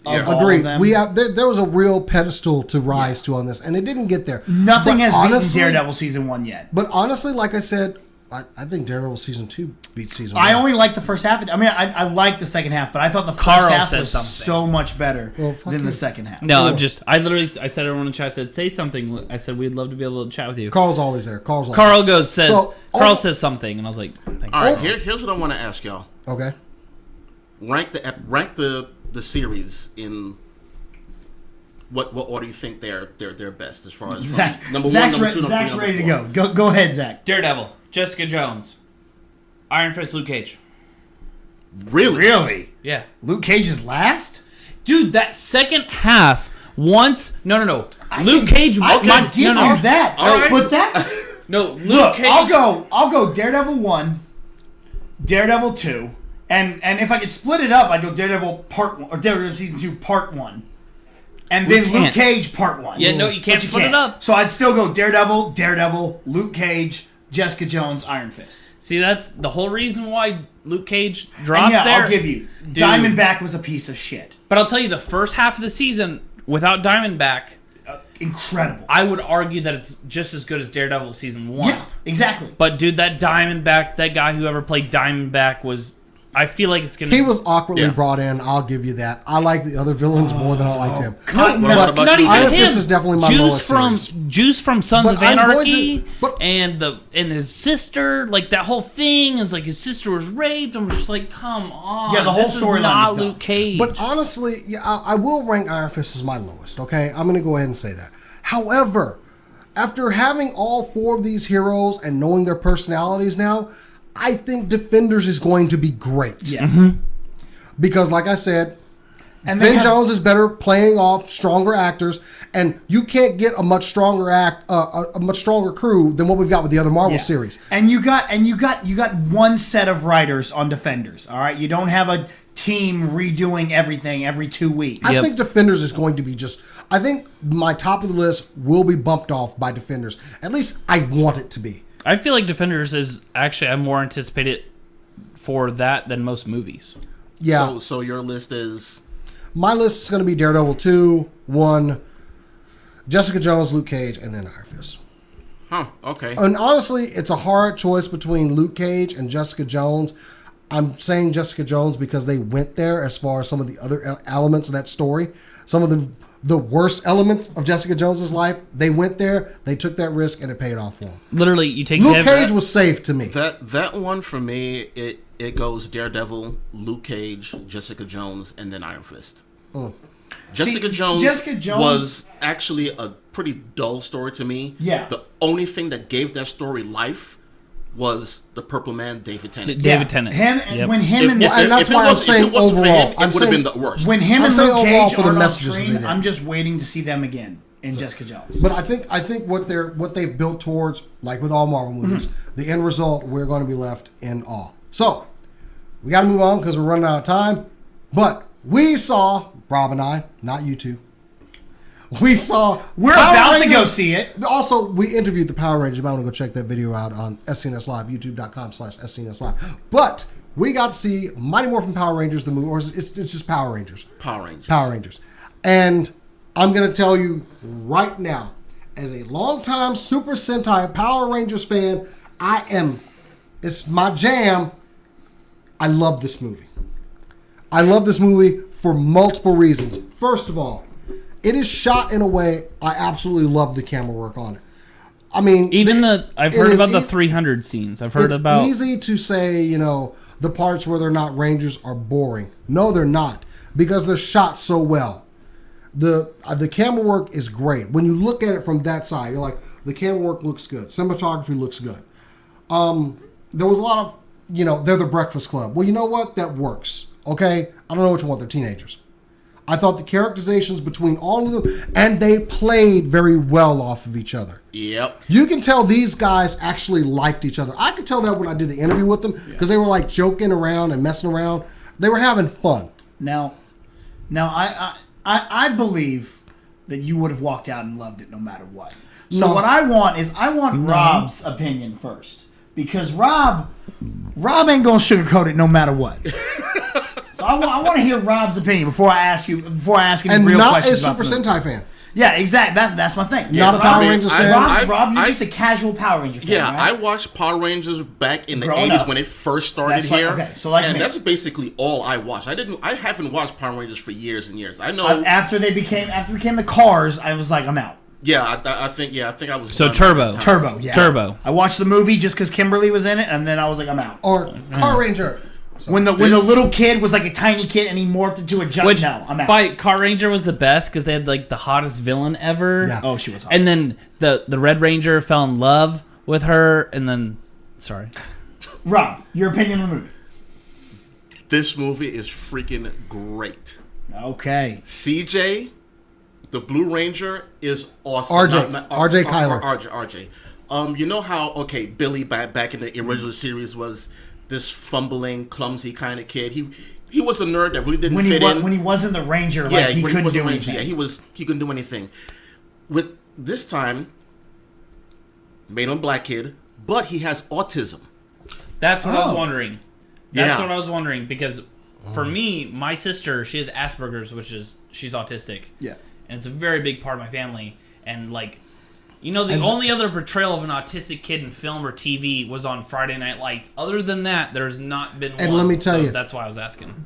Agreed. We have there was a real pedestal to rise to on this, and it didn't get there. Nothing has beaten Daredevil season 1 yet. But honestly, like I said, I think Daredevil season 2 beats season 1. I only liked the first half. I mean, I liked the second half, but I thought the first half was so much better than the second half. No, I said everyone in chat, I said, say something. I said, we'd love to be able to chat with you. Carl's always there. Carl says something, and I was like, thank you. All right, here's what I want to ask y'all. Okay. Rank the series in what order you think they're best as far as number one, number two, Zach's number ready three, to go. Go ahead, Zach. Daredevil, Jessica Jones, Iron Fist, Luke Cage. Really? Yeah. Luke Cage is last? Dude, that second half, no. Luke Cage. I can give you that. All right. But that. No, Luke Cage. I'll go Daredevil 1, Daredevil 2, and if I could split it up, I'd go Daredevil Part 1 or Daredevil Season 2 Part 1. And then Luke Cage Part 1. Yeah, no, you can't split it up. So I'd still go Daredevil, Luke Cage, Jessica Jones, Iron Fist. See, that's the whole reason why Luke Cage drops there. I'll give you. Dude. Diamondback was a piece of shit. But I'll tell you, the first half of the season, without Diamondback... incredible. I would argue that it's just as good as Daredevil Season 1. Yeah, exactly. But, dude, that Diamondback, that guy who ever played Diamondback was... I feel like it's going to... He was awkwardly brought in. I'll give you that. I like the other villains more than I liked him. Not even Iron him. Fist is definitely my lowest series. Juice from Sons of Anarchy and his sister, like that whole thing is like his sister was raped. I'm just like, come on. Yeah, the whole storyline is not Luke Cage. But honestly, I will rank Iron Fist as my lowest, okay? I'm going to go ahead and say that. However, after having all 4 of these heroes and knowing their personalities now, I think Defenders is going to be great. Yes. Because, like I said, Ben Jones is better playing off stronger actors, and you can't get a much stronger a much stronger crew than what we've got with the other Marvel series. And you got one set of writers on Defenders. All right, you don't have a team redoing everything every 2 weeks. I think Defenders is going to be I think my top of the list will be bumped off by Defenders. At least I want it to be. I feel like Defenders is actually, I more anticipated for that than most movies. Yeah. So your list is... My list is going to be Daredevil 2, 1, Jessica Jones, Luke Cage, and then Iron Fist. Huh, okay. And honestly, it's a hard choice between Luke Cage and Jessica Jones. I'm saying Jessica Jones because they went there as far as some of the other elements of that story. Some of the worst elements of Jessica Jones's life, they went there, they took that risk, and it paid off for them. Literally, you take Luke Cage was safe to me. That one for me, it goes Daredevil, Luke Cage, Jessica Jones, and then Iron Fist. Jessica Jones was actually a pretty dull story to me. Yeah. The only thing that gave that story life was the Purple Man, David Tennant. David Tennant. And that's why I'm saying overall, it would have been the worst. When him and Luke Cage for the aren't on messages screen, I'm just waiting to see them again in Jessica Jones. But I think what they've built towards, like with all Marvel movies, the end result, we're going to be left in awe. So we got to move on because we're running out of time. But we saw, Rob and I, not you two. We're about to go see it. Also, we interviewed the Power Rangers. I want to go check that video out on SCNS Live, youtube.com/SCNS Live. But we got to see Mighty Morphin Power Rangers, the movie, or it's just Power Rangers. Power Rangers. Power Rangers. And I'm going to tell you right now, as a longtime Super Sentai Power Rangers fan, it's my jam. I love this movie. I love this movie for multiple reasons. First of all, it is shot in a way I absolutely love the camera work on it. I mean, I've heard about the 300 scenes. I've heard about. It's easy to say, the parts where they're not Rangers are boring. No, they're not, because they're shot so well. The camera work is great. When you look at it from that side, you're like, the camera work looks good. Cinematography looks good. There was a lot of, they're the Breakfast Club. Well, you know what? That works. Okay? I don't know what you want. They're teenagers. I thought the characterizations between all of them, and they played very well off of each other. Yep. You can tell these guys actually liked each other. I could tell that when I did the interview with them, because they were like joking around and messing around. They were having fun. Now, I believe that you would have walked out and loved it no matter what. So what I want is Rob's opinion first, because Rob ain't gonna sugarcoat it no matter what. So I want to hear Rob's opinion before I ask any real questions. And not a Super Sentai fan. Yeah, exactly. That's my thing. Not a Power Rangers fan. Rob, you're just a casual Power Ranger fan. Yeah, right? I watched Power Rangers back in the 80s when it first started here. That's basically all I watched. I haven't watched Power Rangers for years and years. I know after they became the Cars, I was like, I'm out. Yeah, I think I was. So Turbo, yeah. Turbo. I watched the movie just because Kimberly was in it, and then I was like, I'm out. Or Car Ranger. So when the little kid was like a tiny kid and he morphed into a giant. No, I'm out. Car Ranger was the best because they had like the hottest villain ever. Yeah. Oh, she was hot. And then the Red Ranger fell in love with her, and then Rob, your opinion on the movie? This movie is freaking great. Okay. CJ, the Blue Ranger, is awesome. RJ Kyler. RJ. You know how Billy back in the original series was this fumbling, clumsy kind of kid. He was a nerd that really didn't fit in. When he wasn't the Ranger, he couldn't do anything. Yeah, he couldn't do anything. With this time, made him black kid, but he has autism. That's what I was wondering. That's what I was wondering, because for me, my sister, she has Asperger's, she's autistic. Yeah. And it's a very big part of my family. And the only other portrayal of an autistic kid in film or TV was on Friday Night Lights. Other than that, there's not been one. And let me tell you, that's why I was asking.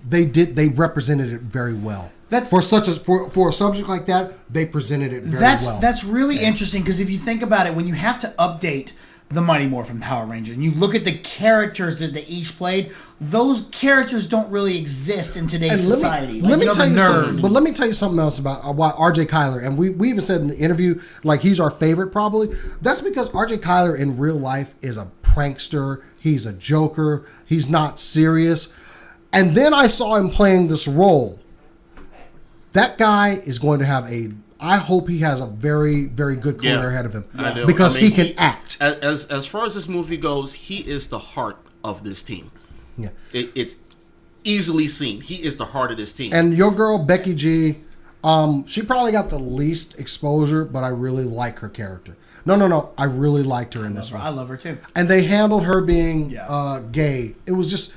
They represented it very well. For a subject like that, they presented it very well. That's really interesting, because if you think about it, when you have to update the Mighty Morphin Power Ranger and you look at the characters that they each played, those characters don't really exist in today's society. Let me tell you something. But let me tell you something else about why RJ Kyler, and we even said in the interview, he's our favorite probably. That's because RJ Kyler in real life is a prankster. He's a joker. He's not serious. And then I saw him playing this role. That guy is going to have I hope he has a very, very good career ahead of him. I do. Because he can act. As far as this movie goes, he is the heart of this team. Yeah. It's easily seen. He is the heart of this team. And your girl, Becky G, She probably got the least exposure, but I really like her character. No. I really liked her in this one. I love her too. And they handled her being gay. It was.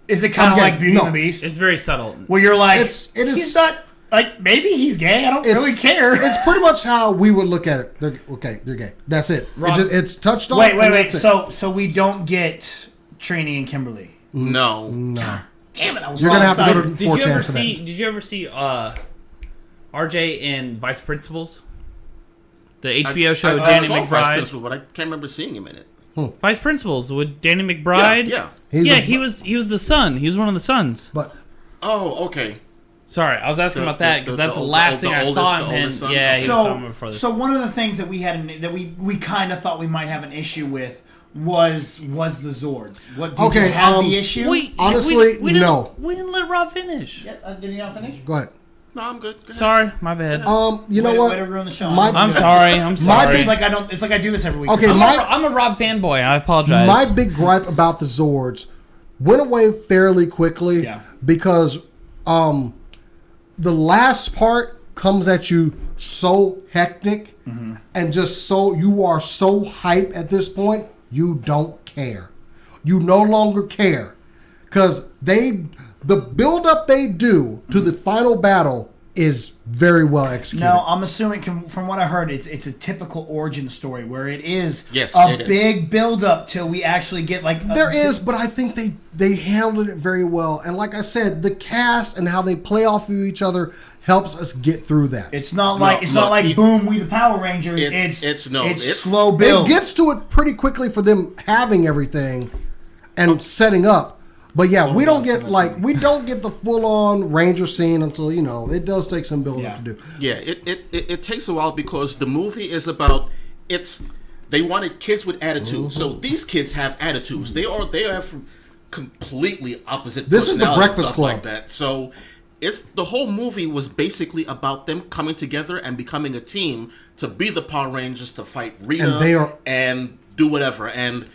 Is it kind of like Beauty and the Beast? It's very subtle. Where you're like, he's not like maybe he's gay. I don't really care. It's pretty much how we would look at it. They're gay. That's it. It's touched on. Wait. So we don't get Trini and Kimberly. No. Damn it! I was You're gonna have to go to Did you 4chan ever for that. Did you ever see RJ and Vice Principals? The HBO show I Danny saw Vice McBride. Principal, but I can't remember seeing him in it. Vice Principals with Danny McBride. Yeah. He was the son. He was one of the sons. But okay. Sorry, I was asking about that because that's the last thing I saw him in. Yeah, he was someone before this. So one of the things that we had that we kind of thought we might have an issue with was the Zords. What did you have the issue? Honestly, no. We didn't let Rob finish. Yeah, did he not finish? Go ahead. No, I'm good. Go ahead. Sorry, my bad. You know what? Way to ruin the show. I'm sorry. It's like I do this every week. Okay, I'm a Rob fanboy. I apologize. My big gripe about the Zords went away fairly quickly because the last part comes at you so hectic and just so you are so hype at this point, you don't care. You no longer care because the build up they do to the final battle is very well executed. No, I'm assuming from what I heard, it's a typical origin story where it is big build up till we actually get like but I think they handled it very well. And like I said, the cast and how they play off of each other helps us get through that. It's not like boom, we the Power Rangers. It's slow build. It gets to it pretty quickly for them having everything and setting up. But yeah, we don't get the full on Ranger scene until it does take some building up to do. Yeah, it takes a while because the movie is about they wanted kids with attitudes. So these kids have attitudes. They have completely opposite. This is the Breakfast Club. Like that. So the whole movie was basically about them coming together and becoming a team to be the Power Rangers to fight Rita and do whatever. And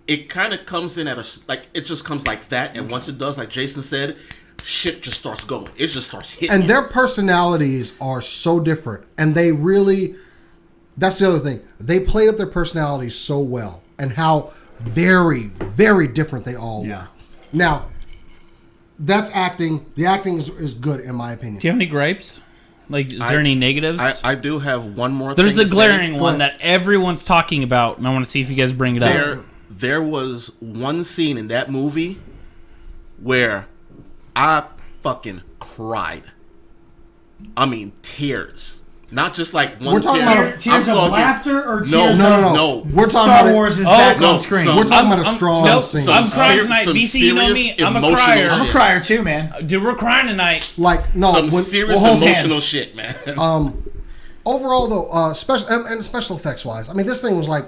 it kind of comes in it just comes like that, and once it does, like Jason said, shit just starts going. It just starts hitting. And their personalities are so different, and they really—that's the other thing. They played up their personalities so well, and how very, very different they all were. Now, that's acting. The acting is good in my opinion. Do you have any gripes? Like, is there any negatives? I do have one more. There's the glaring one that everyone's talking about, and I want to see if you guys bring it up. There was one scene in that movie where I fucking cried. I mean, tears. Not just like one tear. Tears of laughter or tears No. We're talking Star Wars is back on screen. We're talking about a strong scene. I'm crying tonight. BC, you know me. I'm a crier. I'm a crier too, man. Dude, we're crying tonight. Some serious emotional shit, man. Overall, though, special effects wise, I mean, this thing was like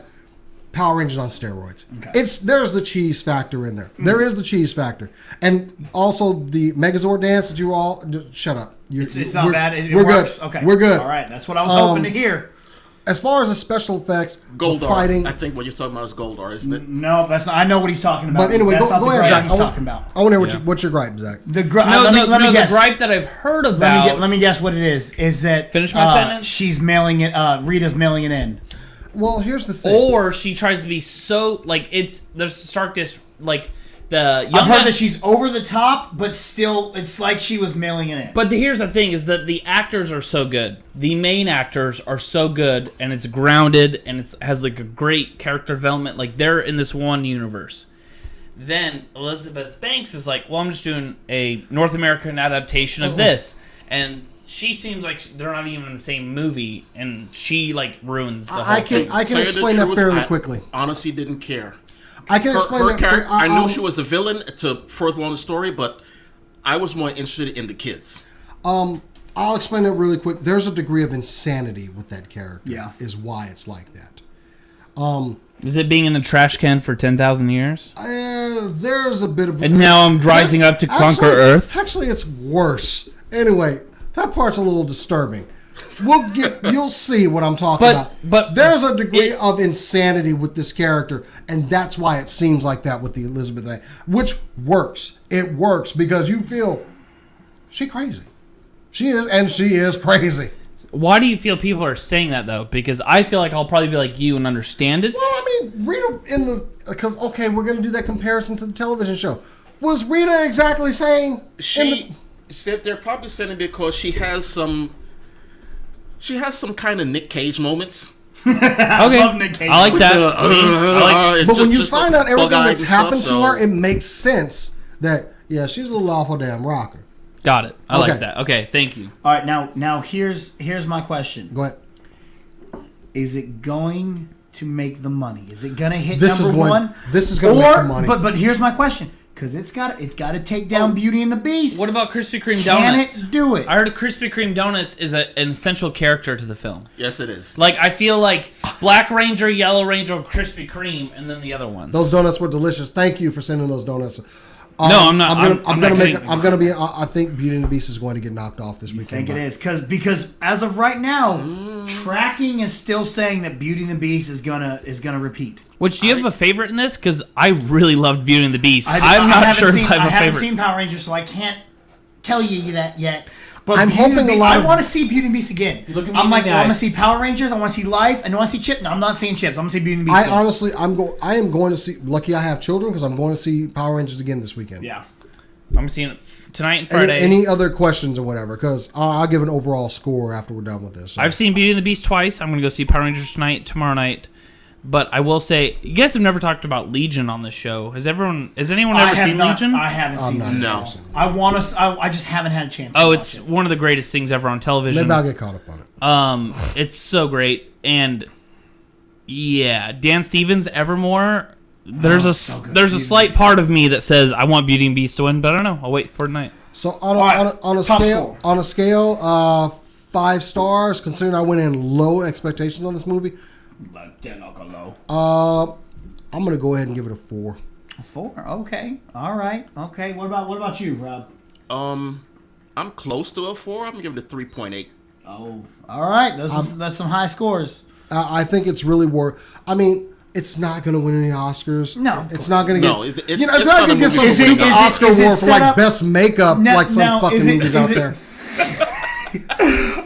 Power Rangers on steroids. Okay. There's the cheese factor in there. There is the cheese factor, and also the Megazord dance that you all shut up. It's not bad. It works. Good. Okay, we're good. All right, that's what I was hoping to hear. As far as the special effects, Goldar. fighting. I think what you're talking about is Goldar, isn't it? No, that's not. I know what he's talking about. But anyway, go ahead, Zach. He's talking about. I want to hear what's your gripe, Zach. Let me guess. The gripe that I've heard about. Let me guess what it is. Is that finish my sentence? She's mailing it. Rita's mailing it in. Well, here's the thing. Or she tries to be so there's starkness the. I've heard that she's over the top, but still, it's like she was mailing it in. But here's the thing: is that the actors are so good. The main actors are so good, and it's grounded, and it has like a great character development. Like they're in this one universe. Then Elizabeth Banks is like, well, I'm just doing a North American adaptation of this, and she seems like they're not even in the same movie, and she ruins the whole thing. I can explain that fairly quickly. Honestly, didn't care. I can explain her that. Character, I knew she was a villain to further along the story, but I was more interested in the kids. I'll explain it really quick. There's a degree of insanity with that character. Yeah, is why it's like that. Is it being in a trash can for 10,000 years? There's a bit of. And now I'm rising up to conquer Earth. Actually, it's worse. Anyway, that part's a little disturbing. You'll see what I'm talking about. But there's a degree of insanity with this character, and that's why it seems like that with the Elizabeth thing, which works. It works because you feel she crazy. She is, and she is crazy. Why do you feel people are saying that, though? Because I feel like I'll probably be like you and understand it. Well, I mean, Rita because, okay, we're going to do that comparison to the television show. Was Rita exactly saying... She said they're probably saying it because she has some kind of Nick Cage moments. Okay, I like that. But when you find out everything that's happened to her, it makes sense that, yeah, she's a little awful damn rocker. Got it. I like that. Okay, thank you. All right, now here's my question. Go ahead. Is it going to make the money? Is it going to hit This number is one? This is going to make the money. But here's my question. Because it's got to take down Beauty and the Beast. What about Krispy Kreme donuts? Can it do it? I heard Krispy Kreme donuts is an essential character to the film. Yes, it is. Like, I feel like Black Ranger, Yellow Ranger, Krispy Kreme, and then the other ones. Those donuts were delicious. Thank you for sending those donuts. No, I'm not. I think Beauty and the Beast is going to get knocked off this weekend. I think it is because as of right now, tracking is still saying that Beauty and the Beast is gonna repeat. Which, do you have a favorite in this? Because I really loved Beauty and the Beast. I'm not sure if I have a favorite. I haven't seen Power Rangers, so I can't tell you that yet. But I'm hoping I want to see Beauty and the Beast again. I'm like, I want to see Power Power Rangers. I want to see Life, and I want to see Chip. No, I'm not seeing Chips. I'm going to see Beauty and the Beast. I am going to see. Lucky I have children because I'm going to see Power Rangers again this weekend. Yeah, I'm seeing it tonight and Friday. Any other questions or whatever? Because I'll give an overall score after we're done with this. So. I've seen Beauty and the Beast twice. I'm going to go see Power Rangers tomorrow night. But I will say, you guys have never talked about Legion on this show. Has anyone ever seen Legion? I haven't seen it. No. I just haven't had a chance. It's one of the greatest things ever on television. Maybe I'll get caught up on it. It's so great, and yeah, Dan Stevens, Evermore. There's a slight part of me that says I want Beauty and Beast to win, but I don't know. I'll wait for tonight. So on a scale, 5 stars. Considering I went in low expectations on this movie. I'm gonna go ahead and give it a 4. A 4? Okay. All right. Okay. What about you, Rob? I'm close to a 4. I'm gonna give it a 3.8. Oh, all right. That's some high scores. I think it's really worth. I mean, it's not gonna win any Oscars. No, it's not gonna get. No, it's not gonna get some stupid Oscar award for like best makeup, like some fucking movies out there.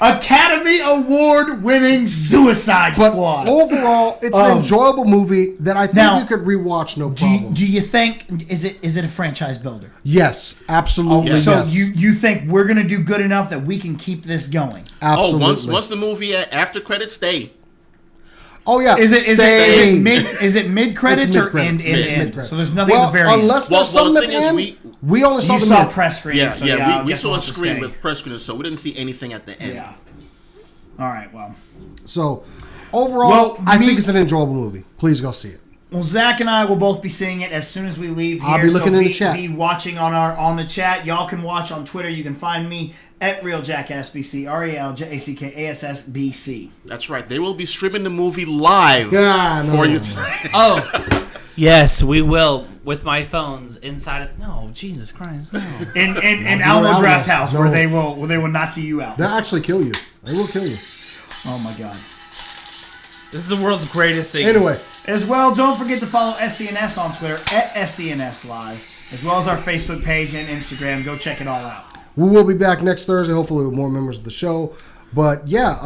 Academy Award winning Suicide Squad. Overall, it's an enjoyable movie that I think you could rewatch no problem. Do you think is it a franchise builder? Yes, absolutely. So yes. you think we're gonna do good enough that we can keep this going? Absolutely. Once the movie after credits stay. Oh yeah. Is it mid credits or end? So there's nothing at the very end. Unless there's something at the end. We only saw the press screen. We saw a screen with press screen, so we didn't see anything at the end. Yeah. All right. Well. So overall, I think it's an enjoyable movie. Please go see it. Well, Zach and I will both be seeing it as soon as we leave here. I'll be looking in the chat. Be watching on the chat. Y'all can watch on Twitter. You can find me at RealJackSBC, RealJackSBC. That's right. They will be streaming the movie live for you tonight. Oh, yes, we will with my phones inside of. No, Jesus Christ, no. In Alamo Draft House, where they will Nazi you out. They'll actually kill you. They will kill you. Oh my God. This is the world's greatest thing. Anyway. As well, don't forget to follow SCNS on Twitter at SCNS Live, as well as our Facebook page and Instagram. Go check it all out. We will be back next Thursday, hopefully with more members of the show. But yeah,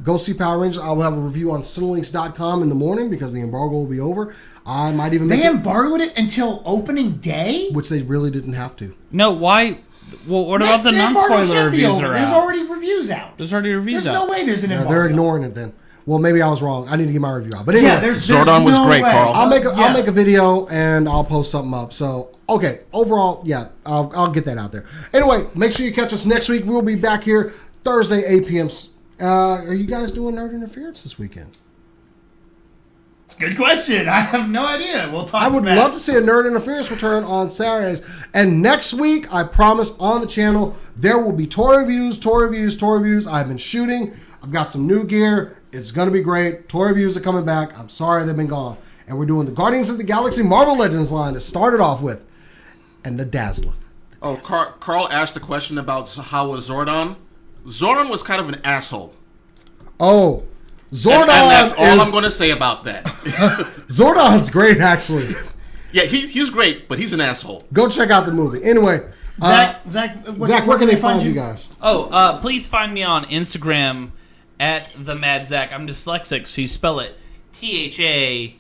go see Power Rangers. I will have a review on Cinelinks.com in the morning because the embargo will be over. I might even They embargoed it until opening day? Which they really didn't have to. No, why? Well, what about the non-spoiler reviews are out? There's already reviews out. There's already reviews out. There's no way there's an embargo. They're ignoring it then. Well, maybe I was wrong. I need to get my review out. But anyway, Zordon was great, Carl. I'll make a video and I'll post something up. So, okay, overall, yeah, I'll get that out there. Anyway, make sure you catch us next week. We'll be back here Thursday, 8 p.m. Are you guys doing Nerd Interference this weekend? Good question. I have no idea. We'll talk. I would love to see a Nerd Interference return on Saturdays. And next week, I promise on the channel, there will be toy reviews. I've been shooting. I've got some new gear. It's going to be great. Toy reviews are coming back. I'm sorry they've been gone. And we're doing the Guardians of the Galaxy Marvel Legends line to start it off with. And the Dazzler. Oh, Carl asked a question about how was Zordon. Zordon was kind of an asshole. Oh, Zordon and that's all I'm going to say about that. Zordon's great, actually. Yeah, he's great, but he's an asshole. Go check out the movie. Anyway, Zach, where can they find you guys? Please find me on Instagram at the Mad Zach. I'm dyslexic, so you spell it THAMADZAK.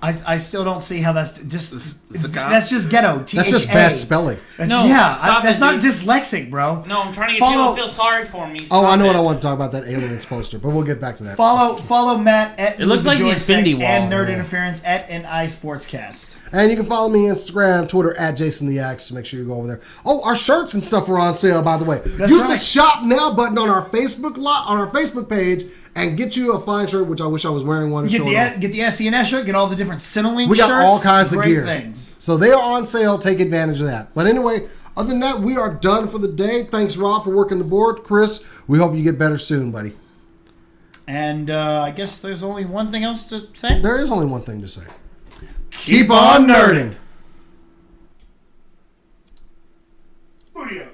I still don't see how that's just that's just ghetto. T-H-A. That's just bad spelling. That's not dyslexic, bro. No, I'm trying to get people to feel sorry for me. I know what I want to talk about, that aliens poster, but we'll get back to that. Follow Matt at it looked like the Infinity Wall and Nerd Interference at NI Sportscast. And you can follow me on Instagram, Twitter at Jason the Axe. Make sure you go over there. Oh, our shirts and stuff are on sale, by the way. Use the Shop Now button on our Facebook page and get you a fine shirt, which I wish I was wearing one. Get the SCNS shirt. Get all the different Cinelink shirts. We got all kinds of gear. Things. So they are on sale. Take advantage of that. But anyway, other than that, we are done for the day. Thanks, Rob, for working the board. Chris, we hope you get better soon, buddy. And I guess there's only one thing else to say. There is only one thing to say. Keep on nerding. Booyah.